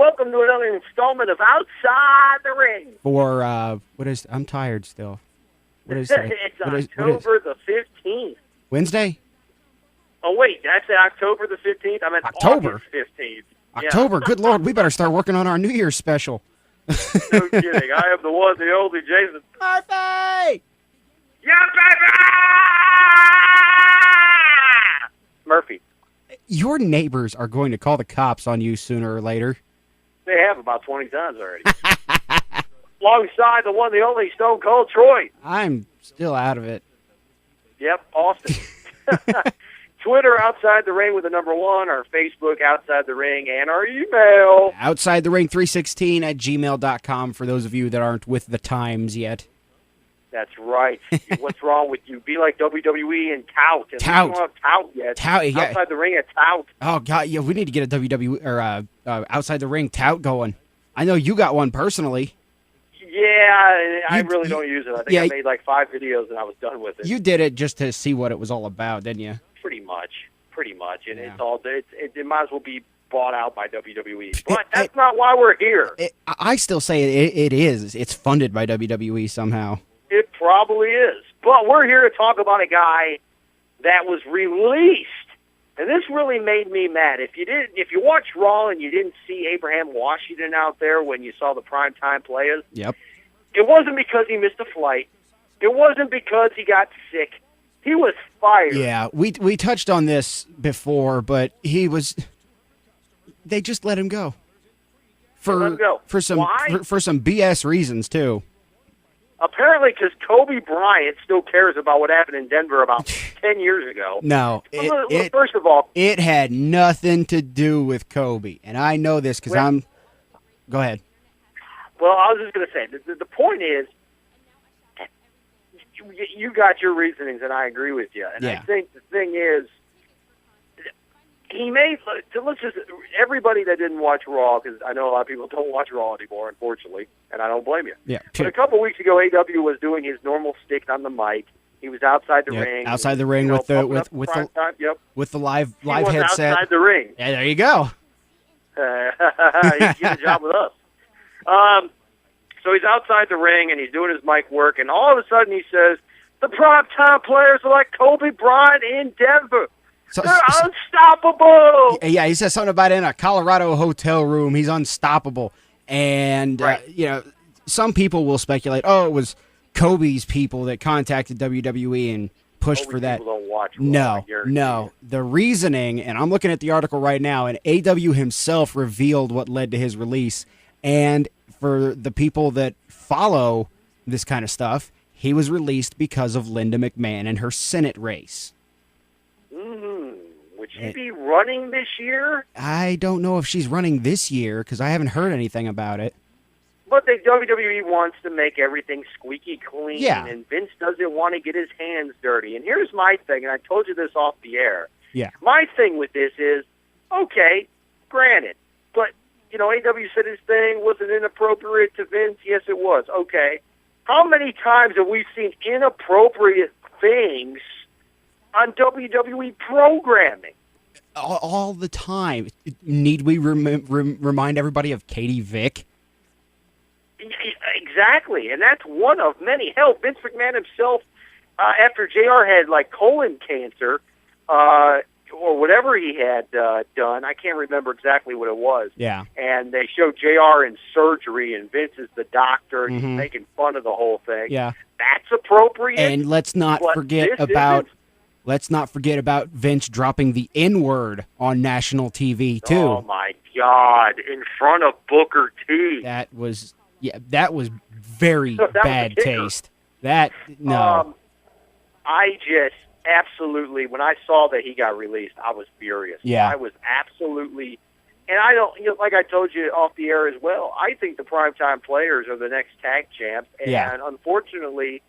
welcome to another installment of Outside the Ring. For, I'm tired still. What is it? It's October the 15th. Wednesday? Oh, wait, did I say October the 15th? I meant October. August 15th. October, good Lord, we better start working on our New Year's special. No kidding. I am the one, the only Jason. Murphy! Yeah, baby! Murphy. Your neighbors are going to call the cops on you sooner or later. They have about 20 times already. Alongside the one, the only Stone Cold Troy. I'm still out of it. Yep, Austin. Twitter, Outside the Ring with the number 1, our Facebook, Outside the Ring, and our email. Outside the Ring 316 at gmail.com for those of you that aren't with the times yet. That's right. What's wrong with you? Be like WWE and tout. And Tout. We don't have tout yet. Tout, yeah. Outside the Ring at tout. Oh, God, yeah, we need to get a WWE or Outside the Ring tout going. I know you got one personally. Yeah, I really don't use it. I think yeah, I made like 5 videos and I was done with it. You did it just to see what it was all about, didn't you? Pretty much. And Yeah. it might as well be bought out by WWE. But that's not why we're here. I still say it is. It's funded by WWE somehow. It probably is. But we're here to talk about a guy that was released. And this really made me mad. If you watched Raw and you didn't see Abraham Washington out there when you saw the primetime players, Yep. it wasn't because he missed a flight. It wasn't because he got sick. He was fired. Yeah, we touched on this before, but they just let him go. For some Why? for some BS reasons too. Apparently because Kobe Bryant still cares about what happened in Denver about 10 years ago. No, First of all, it had nothing to do with Kobe, and I know this because I'm. Go ahead. Well, I was just going to say, the point is, you got your reasonings, and I agree with you. And Yeah. I think the thing is, everybody that didn't watch Raw, because I know a lot of people don't watch Raw anymore, unfortunately, and I don't blame you. Yeah. But a couple weeks ago, AW was doing his normal stick on the mic. He was outside the ring. Outside the ring with the live He was headset. outside the ring. Yeah, there you go. He get a job with us. So he's outside the ring, and he's doing his mic work, and all of a sudden he says, the primetime players are like Kobe Bryant in Denver. They're unstoppable. Yeah, he says something about in a Colorado hotel room. He's unstoppable. And, right. Some people will speculate, it was Kobe's people that contacted WWE and pushed for that. People don't watch Raw, No. The reasoning, and I'm looking at the article right now, and AW himself revealed what led to his release. And for the people that follow this kind of stuff, he was released because of Linda McMahon and her Senate race. Would she be running this year? I don't know if she's running this year because I haven't heard anything about it. But the WWE wants to make everything squeaky clean, Yeah. and Vince doesn't want to get his hands dirty. And here's my thing, and I told you this off the air. Yeah. My thing with this is, okay, granted, but, AW said his thing wasn't inappropriate to Vince. Yes, it was. Okay. How many times have we seen inappropriate things on WWE programming? All the time. Need we remind everybody of Katie Vick? Exactly, and that's one of many. Hell, Vince McMahon himself, after JR had colon cancer, or whatever he had done, I can't remember exactly what it was. Yeah. And they showed JR in surgery, and Vince is the doctor, and he's making fun of the whole thing. Yeah. That's appropriate. And let's not forget about Vince dropping the N-word on national TV too. Oh my God! In front of Booker T. That was very bad taste. I just absolutely, when I saw that he got released, I was furious. Yeah. I was absolutely, and I don't, like I told you off the air as well, I think the primetime players are the next tag champs, and unfortunately,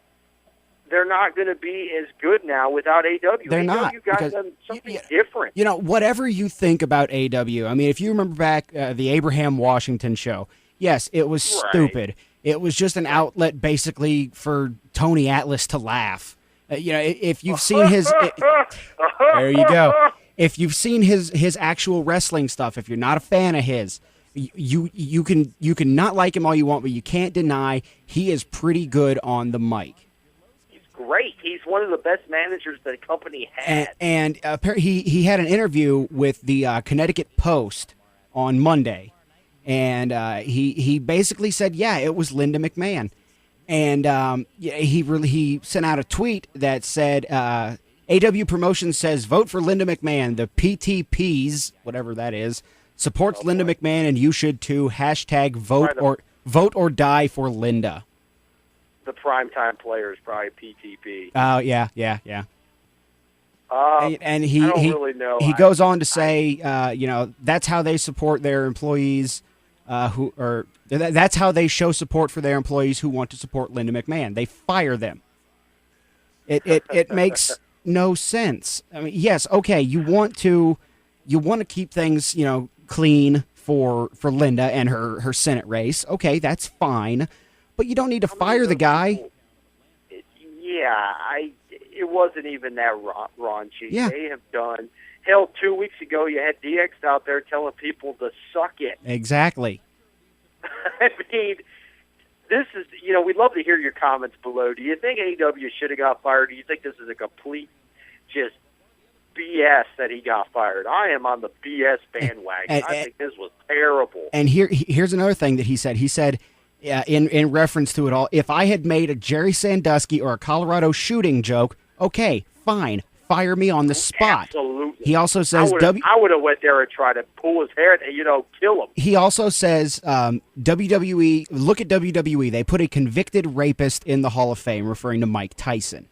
they're not going to be as good now without AW. They're not. You got them something different. Whatever you think about AW, I mean, if you remember back the Abraham Washington show, yes, it was stupid. It was just an outlet basically for Tony Atlas to laugh. If you've seen his... there you go. If you've seen his actual wrestling stuff, if you're not a fan of his, You can not like him all you want, but you can't deny he is pretty good on the mic. He's great. He's one of the best managers that the company had. And he had an interview with the Connecticut Post on Monday, and he basically said, yeah, it was Linda McMahon. And he sent out a tweet that said, AW Promotions says, vote for Linda McMahon. The PTPs, whatever that is, supports Linda McMahon, and you should too. Hashtag vote or die for Linda. The primetime player is probably PTP. Oh, yeah. And he I don't really know. He goes on to say, that's how they support their employees that's how they show support for their employees who want to support Linda McMahon. They fire them. It makes no sense. I mean, yes, okay, you want to keep things, clean for Linda and her Senate race. Okay, that's fine. But you don't need to fire the guy. It wasn't even that raunchy. Yeah. They have done. Hell, 2 weeks ago, you had DX out there telling people to suck it. Exactly. I mean, this is, we'd love to hear your comments below. Do you think AEW should have got fired? Do you think this is a complete just BS that he got fired? I am on the BS bandwagon. I think this was terrible. And here's another thing that he said. He said, in reference to it all, if I had made a Jerry Sandusky or a Colorado shooting joke, okay, fine, fire me on the spot. Absolutely. He also says I would have went there and tried to pull his hair and, kill him. He also says WWE, look at WWE. They put a convicted rapist in the Hall of Fame, referring to Mike Tyson.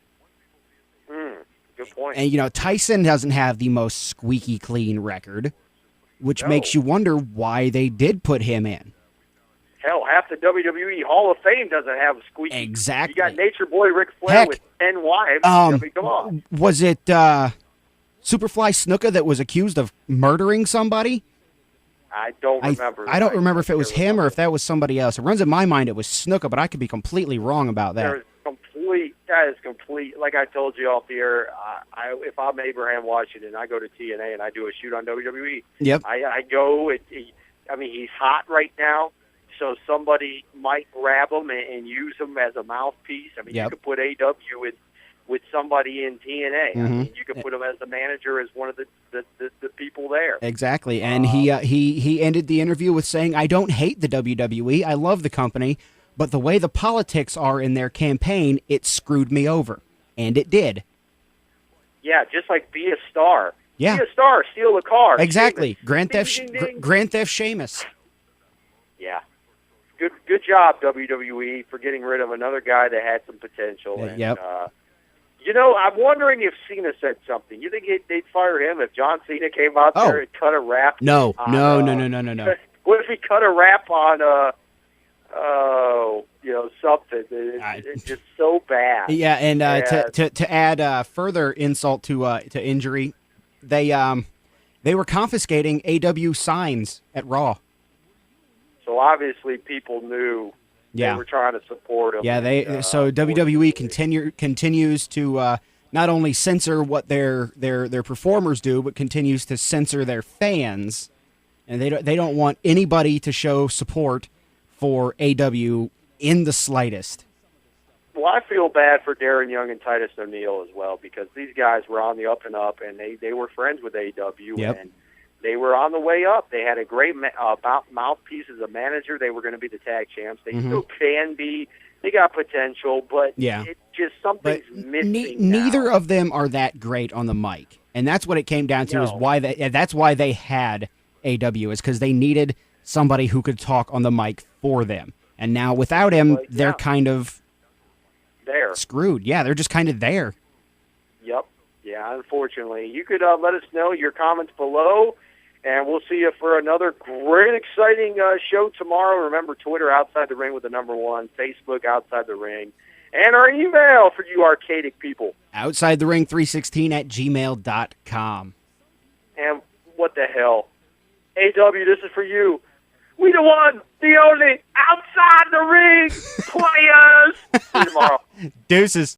Good point. And, Tyson doesn't have the most squeaky clean record, which makes you wonder why they did put him in. Hell, half the WWE Hall of Fame doesn't have a squeaky. Exactly. You got Nature Boy Ric Flair with 10 wives. Come on. Was it Superfly Snuka that was accused of murdering somebody? I don't remember. I don't remember if it was him or if that was somebody else. It runs in my mind it was Snuka, but I could be completely wrong about that. That is complete. Like I told you off the air, if I'm Abraham Washington, I go to TNA and I do a shoot on WWE. Yep. I go. He's hot right now. So somebody might grab him and use him as a mouthpiece. You could put AW with somebody in TNA. Mm-hmm. You could put him as the manager, as one of the people there. Exactly. And he ended the interview with saying, I don't hate the WWE. I love the company. But the way the politics are in their campaign, it screwed me over. And it did. Yeah, just like be a star. Yeah. Be a star, steal a car. Exactly. Grand Theft Sheamus. Yeah. Good job, WWE, for getting rid of another guy that had some potential. And, yep. I'm wondering if Cena said something. You think they'd fire him if John Cena came out there and cut a rap? No. What if he cut a rap on, something? It's just so bad. Yeah, and to add further insult to injury, they were confiscating AW signs at Raw. So obviously people knew they were trying to support him. Yeah, so WWE continues to not only censor what their performers do, but continues to censor their fans, and they don't want anybody to show support for AW in the slightest. Well, I feel bad for Darren Young and Titus O'Neil as well, because these guys were on the up and up, and they were friends with AW, and they were on the way up. They had a great mouthpiece as a manager. They were going to be the tag champs. They still can be. They got potential, but it just something's missing. Neither of them are that great on the mic, and that's what it came down to. No. That's why they had AW, is because they needed somebody who could talk on the mic for them. And now without him, they're kind of screwed. Yeah, they're just kind of there. Yep. Yeah, unfortunately. You could let us know your comments below, and we'll see you for another great, exciting show tomorrow. Remember, Twitter, Outside the Ring with the number 1, Facebook, Outside the Ring, and our email for you arcadic people. OutsideTheRing316@gmail.com. And what the hell? AW, this is for you. We the one, the only, outside the ring players. See you tomorrow. Deuces.